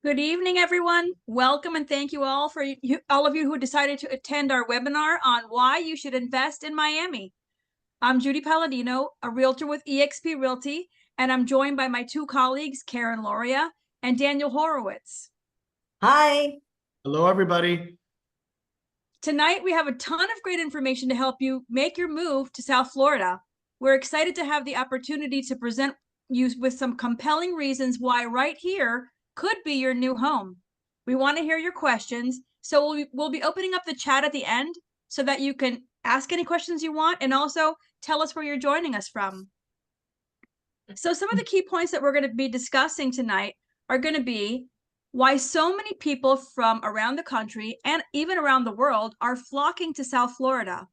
Good evening, everyone. Welcome and thank you all for all of you who decided to attend our webinar on why you should invest in Miami. I'm Judy Palladino, a realtor with eXp Realty, and I'm joined by my two colleagues, Karen Loria and Daniel Horowitz. Hi. Hello, everybody. Tonight, we have a ton of great information to help you make your move to South Florida. We're excited to have the opportunity to present you with some compelling reasons why right here could be your new home. We want to hear your questions, so we'll be opening up the chat at the end so that you can ask any questions you want and also tell us where you're joining us from. So some of the key points that we're going to be discussing tonight are going to be why so many people from around the country and even around the world are flocking to South Florida.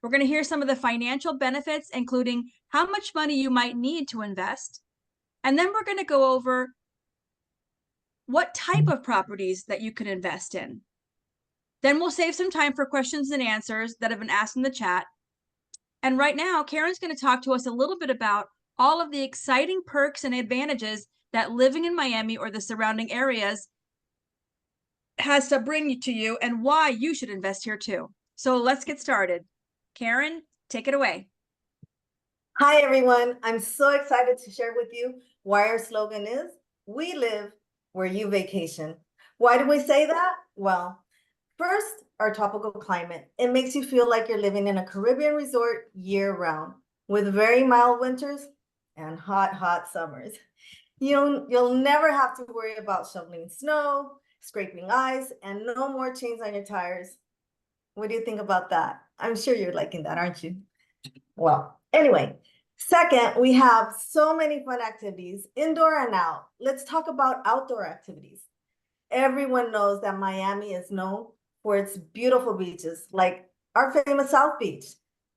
We're going to hear some of the financial benefits, including how much money you might need to invest. And then we're going to go over what type of properties that you can invest in. Then we'll save some time for questions and answers that have been asked in the chat. And right now, Karen's going to talk to us a little bit about all of the exciting perks and advantages that living in Miami or the surrounding areas has to bring to you and why you should invest here too. So let's get started. Karen, take it away. Hi, everyone. I'm so excited to share with you why our slogan is, "We live where you vacation." Why do we say that? Well, first, our tropical climate. It makes you feel like you're living in a Caribbean resort year-round with very mild winters and hot summers. You'll never have to worry about shoveling snow, scraping ice, and no more chains on your tires. What do you think about that? I'm sure you're liking that, aren't you? Well, anyway, second, we have so many fun activities, indoor and out. Let's talk about outdoor activities. Everyone knows that Miami is known for its beautiful beaches, like our famous South Beach.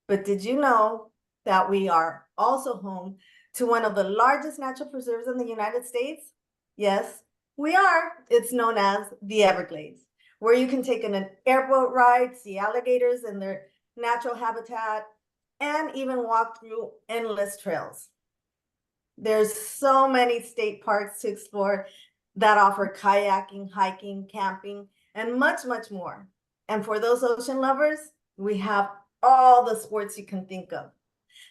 But did you know that we are also home to one of the largest natural preserves in the United States? Yes, we are. It's known as the Everglades, where you can take an airboat ride, see alligators in their natural habitat, and even walk through endless trails. There's so many state parks to explore that offer kayaking, hiking, camping, and much, much more. And for those ocean lovers, we have all the sports you can think of,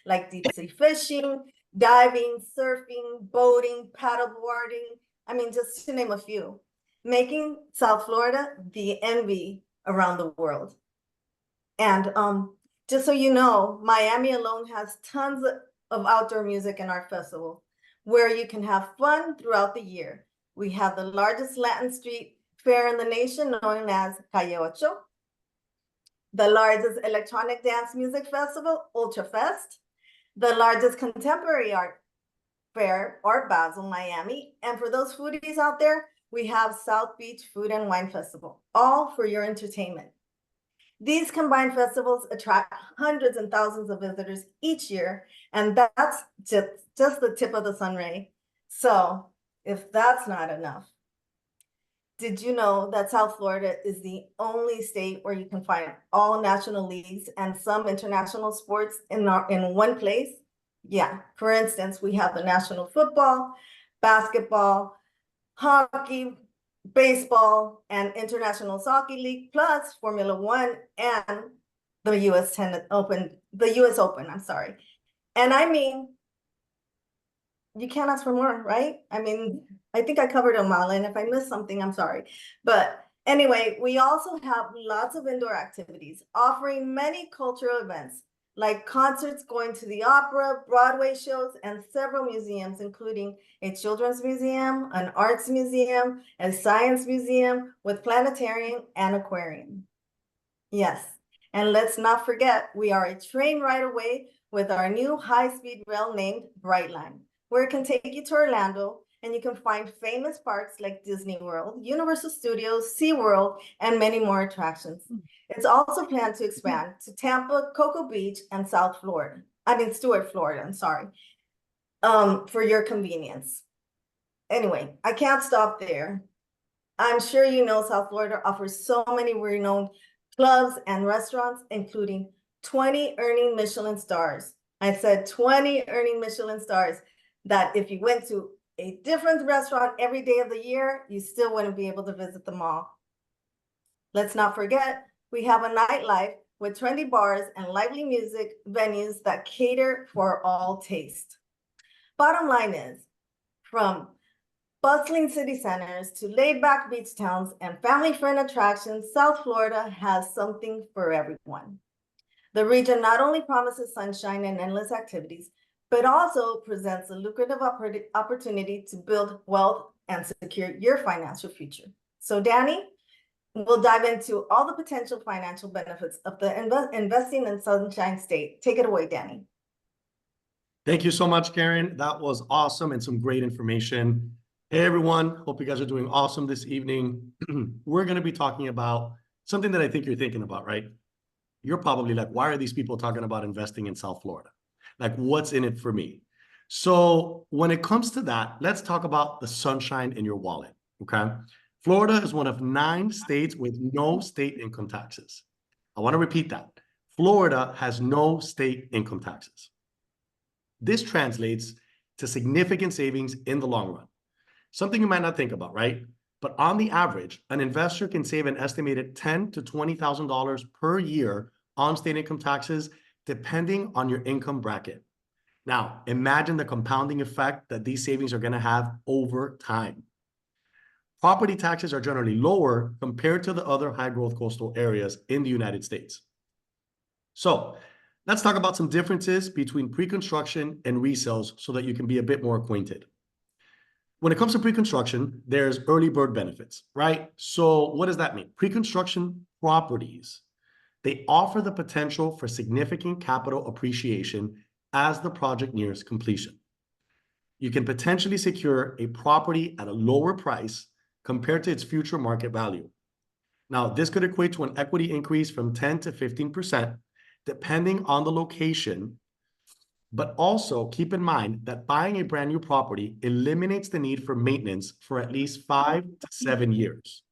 like deep sea fishing, diving, surfing, boating, paddleboarding. I mean, just to name a few, making South Florida the envy around the world. And just so you know, Miami alone has tons of outdoor music in our festival where you can have fun throughout the year. We have the largest Latin street fair in the nation, known as Calle Ocho, the largest electronic dance music festival, Ultra Fest, the largest contemporary art fair, Art Basel, Miami. And for those foodies out there, we have South Beach Food and Wine Festival, all for your entertainment. These combined festivals attract hundreds and thousands of visitors each year, and that's just the tip of the sunray. So if that's not enough, did you know that South Florida is the only state where you can find all national leagues and some international sports in one place? Yeah, for instance, we have the National Football, Basketball, Hockey, Baseball, and International Soccer League, plus Formula One and the US Open, I'm sorry. And I mean, you can't ask for more, right? I mean, I think I covered them all, and if I missed something, I'm sorry. But anyway, we also have lots of indoor activities offering many cultural events, like concerts, going to the opera, Broadway shows, and several museums, including a children's museum, an arts museum, a science museum with planetarium and aquarium. Yes, and let's not forget, we are a train ride away with our new high-speed rail named Brightline, where it can take you to Orlando, and you can find famous parks like Disney World, Universal Studios, SeaWorld, and many more attractions. It's also planned to expand to Tampa, Cocoa Beach, and Stuart, Florida, I'm sorry, for your convenience. Anyway, I can't stop there. I'm sure you know South Florida offers so many renowned clubs and restaurants, including 20 earning Michelin stars. I said 20 earning Michelin stars that if you went to a different restaurant every day of the year, you still wouldn't be able to visit them all. Let's not forget, we have a nightlife with trendy bars and lively music venues that cater for all taste. Bottom line is, from bustling city centers to laid-back beach towns and family-friendly attractions, South Florida has something for everyone. The region not only promises sunshine and endless activities, but also presents a lucrative opportunity to build wealth and secure your financial future. So Danny, we'll dive into all the potential financial benefits of the investing in Sunshine State. Take it away, Danny. Thank you so much, Karen. That was awesome and some great information. Hey, everyone. Hope you guys are doing awesome this evening. We're going to be talking about something that I think you're thinking about, right? You're probably like, why are these people talking about investing in South Florida? Like, what's in it for me? So when it comes to that, let's talk about the sunshine in your wallet, okay? Florida is one of 9 states with no state income taxes. I want to repeat that. Florida has no state income taxes. This translates to significant savings in the long run. Something you might not think about, right? But on the average, an investor can save an estimated $10,000 to $20,000 per year on state income taxes, depending on your income bracket. Now, imagine the compounding effect that these savings are going to have over time. Property taxes are generally lower compared to the other high-growth coastal areas in the United States. So let's talk about some differences between pre-construction and resales so that you can be a bit more acquainted. When it comes to pre-construction, there's early bird benefits, right? So what does that mean? Pre-construction properties, they offer the potential for significant capital appreciation as the project nears completion. You can potentially secure a property at a lower price compared to its future market value. Now, this could equate to an equity increase from 10 to 15%, depending on the location. But also keep in mind that buying a brand new property eliminates the need for maintenance for at least 5 to 7 years.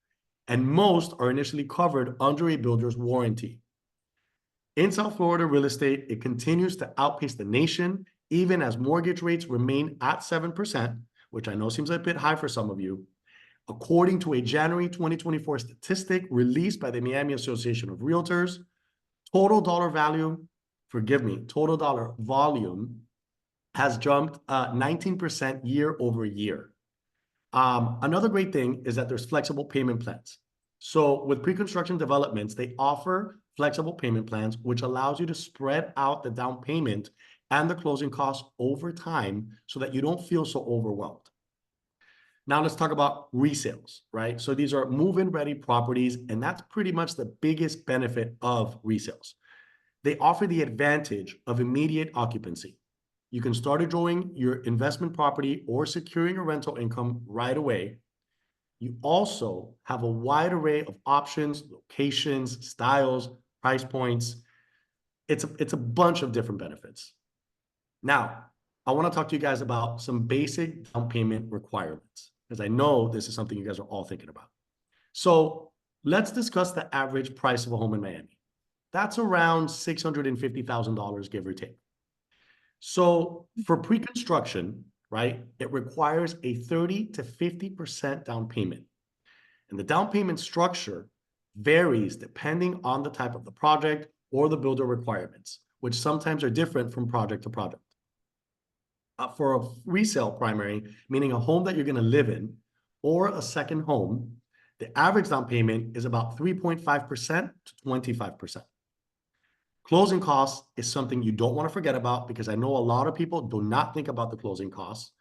And most are initially covered under a builder's warranty. In South Florida real estate, it continues to outpace the nation, even as mortgage rates remain at 7%, which I know seems a bit high for some of you. According to a January 2024 statistic released by the Miami Association of Realtors, total dollar volume has jumped 19% year over year. Another great thing is that there's flexible payment plans. So with pre-construction developments, they offer flexible payment plans, which allows you to spread out the down payment and the closing costs over time so that you don't feel so overwhelmed. Now let's talk about resales, right? So these are move-in ready properties, and that's pretty much the biggest benefit of resales. They offer the advantage of immediate occupancy. You can start enjoying your investment property or securing a rental income right away. You also have a wide array of options, locations, styles, price points. It's a bunch of different benefits. Now, I want to talk to you guys about some basic down payment requirements, because I know this is something you guys are all thinking about. So let's discuss the average price of a home in Miami. That's around $650,000, give or take. So for pre-construction, right, it requires a 30 to 50% down payment. And the down payment structure varies depending on the type of the project or the builder requirements, which sometimes are different from project to project. For a resale primary, meaning a home that you're going to live in, or a second home, the average down payment is about 3.5% to 25%. Closing costs is something you don't want to forget about, because I know a lot of people do not think about the closing costs.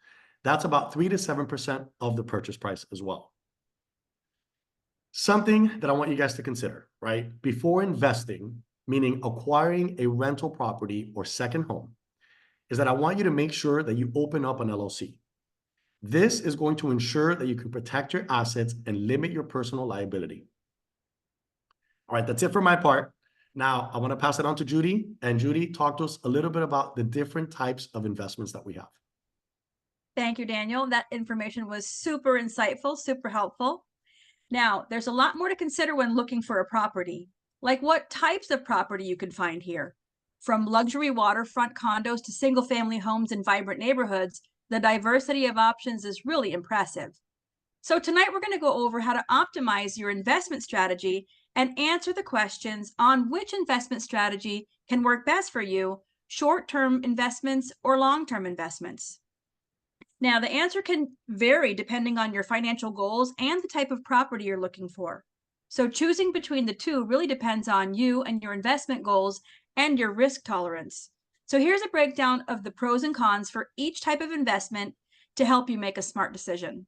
That's about 3 to 7% of the purchase price as well. Something that I want you guys to consider, right? Before investing, meaning acquiring a rental property or second home, is that I want you to make sure that you open up an LLC. This is going to ensure that you can protect your assets and limit your personal liability. All right, that's it for my part. Now, I want to pass it on to Judy. And Judy, talk to us a little bit about the different types of investments that we have. Thank you, Daniel. That information was super insightful, super helpful. Now, there's a lot more to consider when looking for a property, like what types of property you can find here. From luxury waterfront condos to single-family homes in vibrant neighborhoods, The diversity of options is really impressive. So tonight we're going to go over how to optimize your investment strategy and answer the questions on which investment strategy can work best for you, short-term investments or long-term investments. Now, the answer can vary depending on your financial goals and the type of property you're looking for. So choosing between the two really depends on you and your investment goals and your risk tolerance. So here's a breakdown of the pros and cons for each type of investment to help you make a smart decision.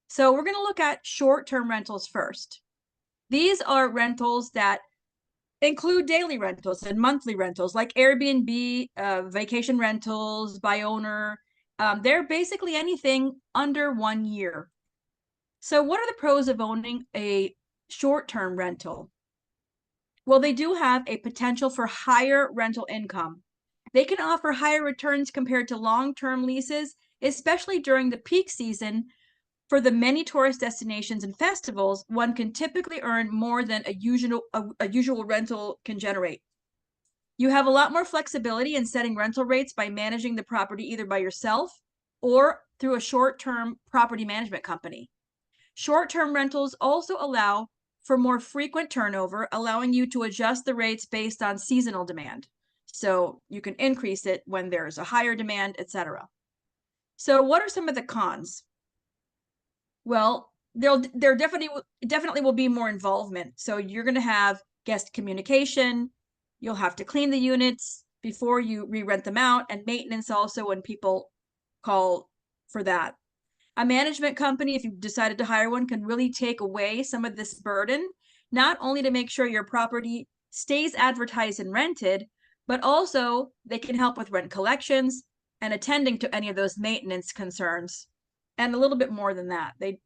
So we're going to look at short-term rentals first. These are rentals that include daily rentals and monthly rentals like Airbnb, vacation rentals, by owner. They're basically anything under 1 year. So what are the pros of owning a short-term rental? Well, they do have a potential for higher rental income. They can offer higher returns compared to long-term leases, especially during the peak season. For the many tourist destinations and festivals, one can typically earn more than a usual rental can generate. You have a lot more flexibility in setting rental rates by managing the property either by yourself or through a short-term property management company. Short-term rentals also allow for more frequent turnover, allowing you to adjust the rates based on seasonal demand. So you can increase it when there's a higher demand, etc. So what are some of the cons? Well, there definitely will be more involvement. So you're going to have guest communication. You'll have to clean the units before you re-rent them out, and maintenance also when people call for that. A management company, if you decided to hire one, can really take away some of this burden, not only to make sure your property stays advertised and rented, but also they can help with rent collections and attending to any of those maintenance concerns. And a little bit more than that. They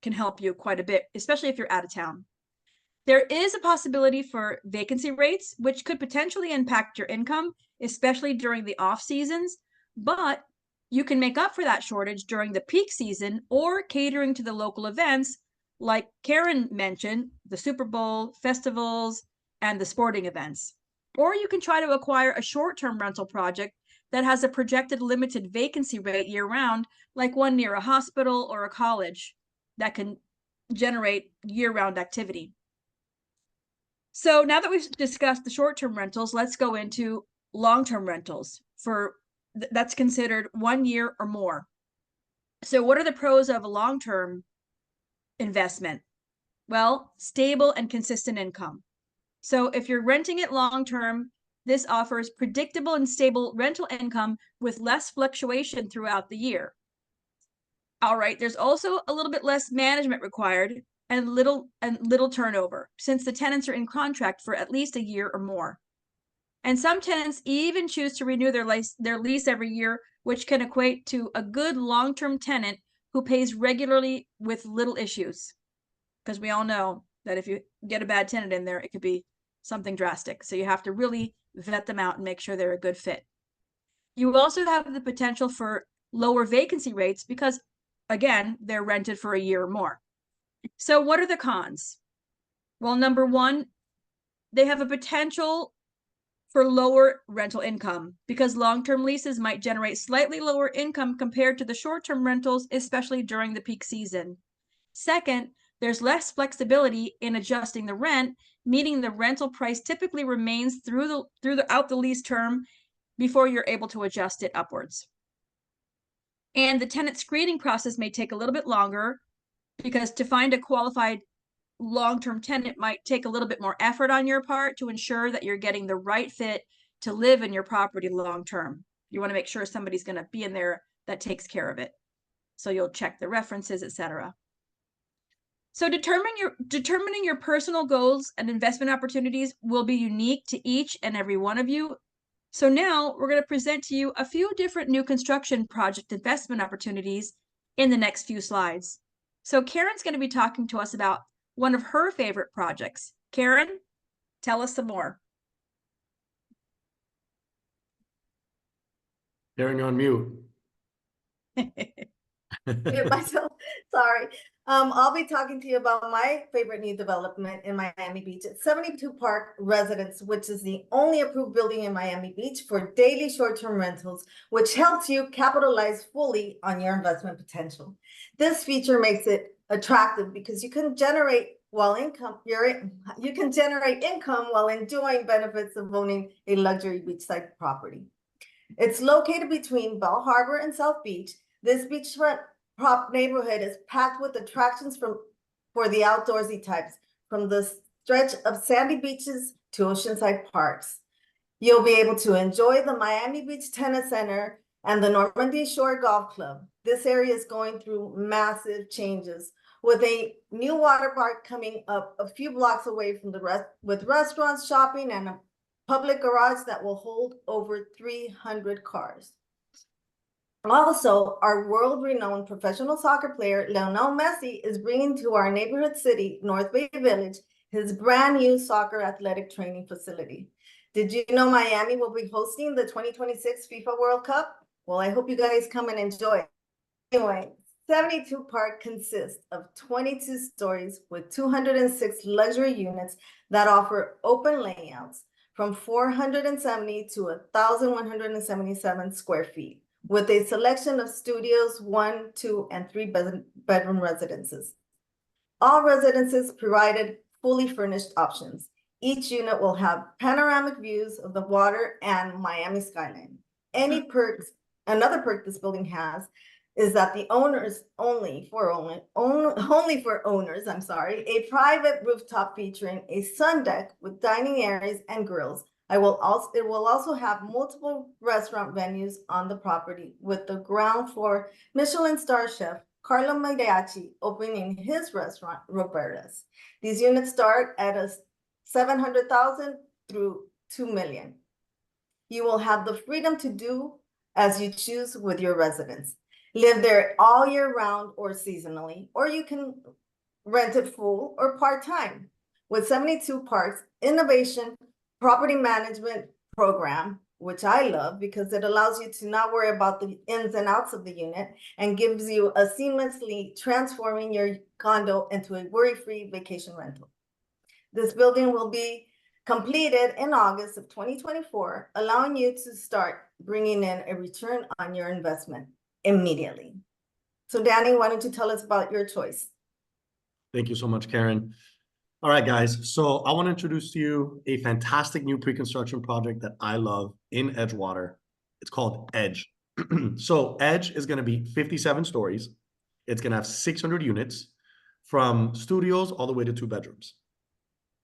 can help you quite a bit, especially if you're out of town. There is a possibility for vacancy rates, which could potentially impact your income, especially during the off seasons, but you can make up for that shortage during the peak season or catering to the local events, like Karen mentioned, the Super Bowl, festivals, and the sporting events. Or you can try to acquire a short-term rental project that has a projected limited vacancy rate year-round, like one near a hospital or a college that can generate year-round activity. So now that we've discussed the short-term rentals, let's go into long-term rentals that's considered 1 year or more. So what are the pros of a long-term investment? Well, stable and consistent income. So if you're renting it long-term, this offers predictable and stable rental income with less fluctuation throughout the year. All right, there's also a little bit less management required and little turnover, since the tenants are in contract for at least a year or more. And some tenants even choose to renew their lease every year, which can equate to a good long-term tenant who pays regularly with little issues. Because we all know that if you get a bad tenant in there, it could be something drastic. So you have to really vet them out and make sure they're a good fit. You also have the potential for lower vacancy rates because, again, they're rented for a year or more. So what are the cons? Well, number one, they have a potential for lower rental income because long-term leases might generate slightly lower income compared to the short-term rentals, especially during the peak season. Second, there's less flexibility in adjusting the rent, meaning the rental price typically remains throughout the lease term before you're able to adjust it upwards. And the tenant screening process may take a little bit longer because to find a qualified long-term tenant might take a little bit more effort on your part to ensure that you're getting the right fit to live in your property long-term. You want to make sure somebody's going to be in there that takes care of it. So you'll check the references, etc. So determining your personal goals and investment opportunities will be unique to each and every one of you. So now we're going to present to you a few different new construction project investment opportunities in the next few slides. So Karen's going to be talking to us about one of her favorite projects. Karen, tell us some more. Karen, you're on mute. Mute myself. Sorry. I'll be talking to you about my favorite new development in Miami Beach. It's 72 Park Residence, which is the only approved building in Miami Beach for daily short-term rentals, which helps you capitalize fully on your investment potential. This feature makes it attractive because you can generate income while enjoying benefits of owning a luxury beachside property. It's located between Bell Harbor and South Beach. This beachfront neighborhood is packed with attractions for the outdoorsy types, from the stretch of sandy beaches to oceanside parks. You'll be able to enjoy the Miami Beach Tennis Center and the Normandy Shore Golf Club. This area is going through massive changes, with a new water park coming up a few blocks away from with restaurants, shopping, and a public garage that will hold over 300 cars. Also, our world-renowned professional soccer player, Lionel Messi, is bringing to our neighborhood city, North Bay Village, his brand new soccer athletic training facility. Did you know Miami will be hosting the 2026 FIFA World Cup? Well, I hope you guys come and enjoy it. Anyway, 72 Park consists of 22 stories with 206 luxury units that offer open layouts from 470 to 1,177 square feet, with a selection of studios, 1, 2, and 3 bedroom residences. All residences provided fully furnished options. Each unit will have panoramic views of the water and Miami skyline. Another perk this building has is that the owners only for owners, a private rooftop featuring a sun deck with dining areas and grills. It will also have multiple restaurant venues on the property, with the ground floor Michelin star chef Carlo Mariachi opening his restaurant, Roberta's. These units start at a 700,000 through 2 million. You will have the freedom to do as you choose with your residence. Live there all year round or seasonally, or you can rent it full or part-time. With 72 Parks Innovation Property Management Program, which I love because it allows you to not worry about the ins and outs of the unit and gives you a seamlessly transforming your condo into a worry-free vacation rental. This building will be completed in August of 2024, allowing you to start bringing in a return on your investment immediately. So Danny, why don't you tell us about your choice? Thank you so much, Karen. All right, guys. So I want to introduce to you a fantastic new pre-construction project that I love in Edgewater. It's called Edge. So Edge is going to be 57 stories. It's going to have 600 units, from studios all the way to 2 bedrooms.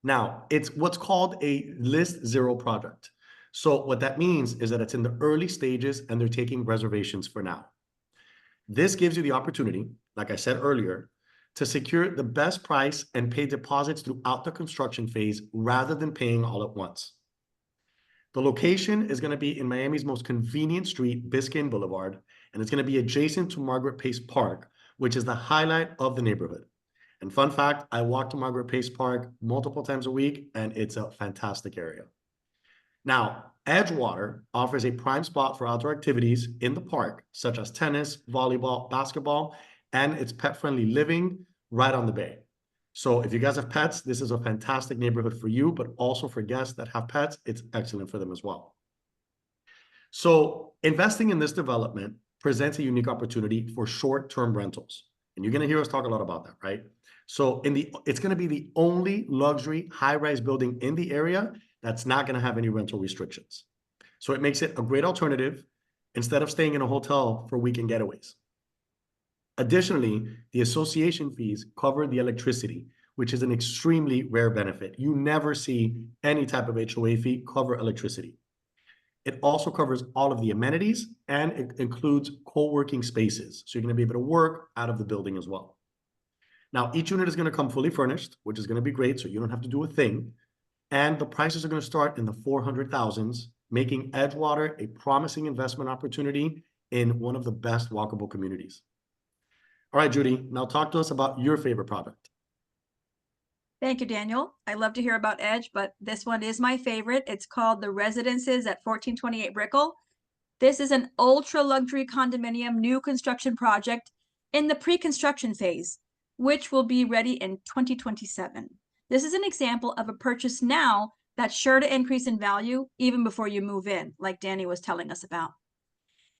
Now, it's what's called a List Zero project. So what that means is that it's in the early stages and they're taking reservations for now. This gives you the opportunity, like I said earlier, to secure the best price and pay deposits throughout the construction phase rather than paying all at once. The location is going to be in Miami's most convenient street, Biscayne Boulevard, and it's going to be adjacent to Margaret Pace Park, which is the highlight of the neighborhood. And fun fact, I walk to Margaret Pace Park multiple times a week, and it's a fantastic area. Now, Edgewater offers a prime spot for outdoor activities in the park, such as tennis, volleyball, basketball, and it's pet-friendly living right on the bay. So if you guys have pets, this is a fantastic neighborhood for you, but also for guests that have pets, it's excellent for them as well. So investing in this development presents a unique opportunity for short-term rentals. And you're going to hear us talk a lot about that, right? So it's going to be the only luxury high-rise building in the area that's not going to have any rental restrictions. So it makes it a great alternative instead of staying in a hotel for weekend getaways. Additionally, the association fees cover the electricity, which is an extremely rare benefit. You never see any type of HOA fee cover electricity. It also covers all of the amenities, and it includes co-working spaces. So you're going to be able to work out of the building as well. Now, each unit is going to come fully furnished, which is going to be great, so you don't have to do a thing. And the prices are going to start in the 400,000s, making Edgewater a promising investment opportunity in one of the best walkable communities. All right, Judy, now talk to us about your favorite product. Thank you, Daniel. I love to hear about Edge, but this one is my favorite. It's called The Residences at 1428 Brickell. This is an ultra luxury condominium new construction project, in the pre-construction phase, which will be ready in 2027. This is an example of a purchase now that's sure to increase in value even before you move in, like Danny was telling us about.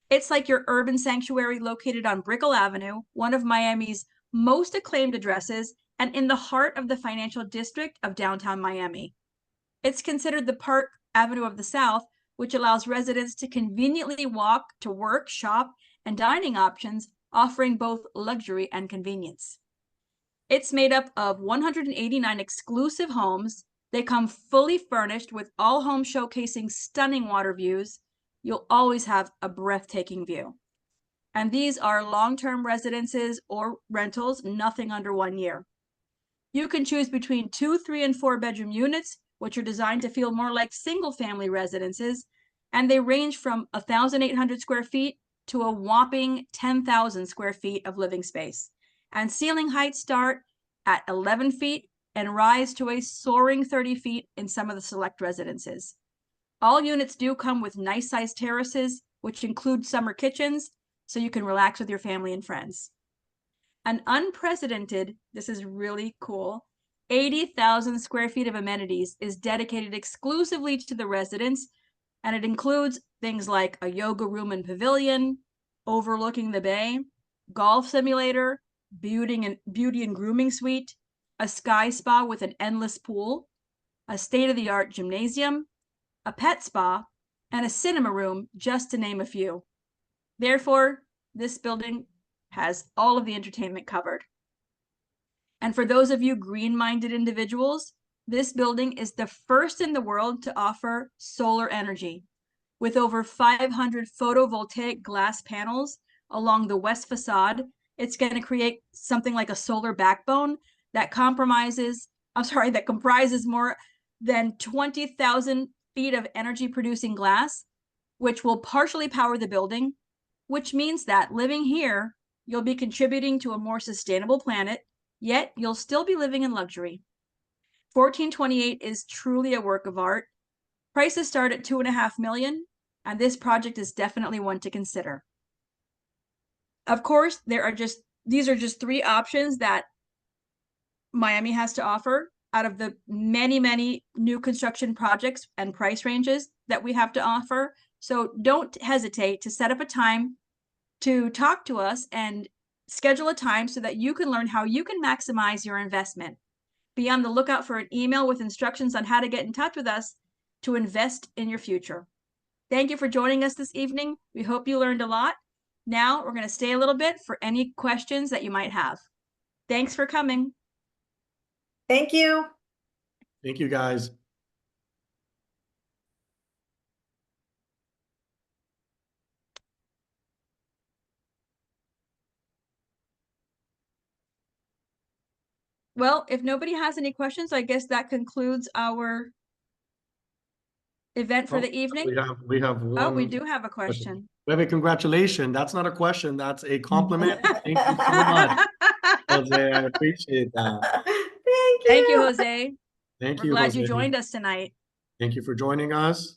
It's like your urban sanctuary located on Brickell Avenue, one of Miami's most acclaimed addresses, and in the heart of the financial district of downtown Miami. It's considered the Park Avenue of the South, which allows residents to conveniently walk to work, shop, and dining options, offering both luxury and convenience. It's made up of 189 exclusive homes. They come fully furnished with all homes showcasing stunning water views. You'll always have a breathtaking view. And these are long-term residences or rentals, nothing under 1 year. You can choose between 2, 3, and 4 bedroom units, which are designed to feel more like single family residences, and they range from 1,800 square feet to a whopping 10,000 square feet of living space. And ceiling heights start at 11 feet and rise to a soaring 30 feet in some of the select residences. All units do come with nice sized terraces, which include summer kitchens, so you can relax with your family and friends. An unprecedented, this is really cool, 80,000 square feet of amenities is dedicated exclusively to the residents, and it includes things like a yoga room and pavilion overlooking the bay, golf simulator, beauty and grooming suite, a sky spa with an endless pool, a state-of-the-art gymnasium, a pet spa, and a cinema room, just to name a few. Therefore, this building has all of the entertainment covered. And for those of you green-minded individuals, this building is the first in the world to offer solar energy. With over 500 photovoltaic glass panels along the west facade, it's going to create something like a solar backbone that comprises more than 20,000 feet of energy producing glass, which will partially power the building, which means that living here, you'll be contributing to a more sustainable planet, yet you'll still be living in luxury. 1428 is truly a work of art. Prices start at $2.5 million, and this project is definitely one to consider. Of course, these are just 3 options that Miami has to offer out of the many, many new construction projects and price ranges that we have to offer. So don't hesitate to set up a time to talk to us and schedule a time so that you can learn how you can maximize your investment. Be on the lookout for an email with instructions on how to get in touch with us to invest in your future. Thank you for joining us this evening. We hope you learned a lot. Now we're going to stay a little bit for any questions that you might have. Thanks for coming. Thank you. Thank you, guys. Well, if nobody has any questions, I guess that concludes our event for the evening. We have one. Oh, we do have a question. We have a congratulations. That's not a question. That's a compliment. Thank you so much, Jose. I appreciate that. Thank you. Thank you, Jose. Thank We're you, glad Jose. you joined us tonight. Thank you for joining us.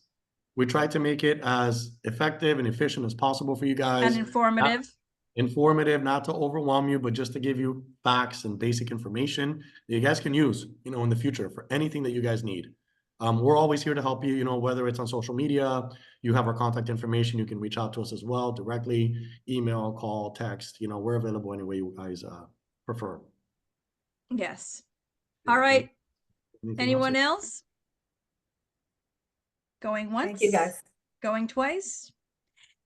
We tried to make it as effective and efficient as possible for you guys. And informative. Informative, not to overwhelm you, but just to give you facts and basic information that you guys can use, in the future for anything that you guys need. We're always here to help you, whether it's on social media, you have our contact information, you can reach out to us as well directly, email, call, text, we're available any way you guys prefer. Yes. Yeah, All right. anything Anyone else? Going once? Thank you, guys. Going twice?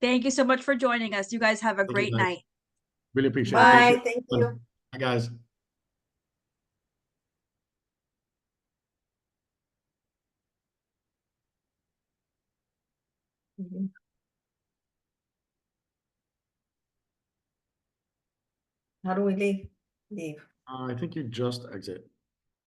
Thank you so much for joining us. You guys have a great night. Really appreciate it. Bye. Thank you. Bye, guys. How do we leave? Leave. I think you just exit.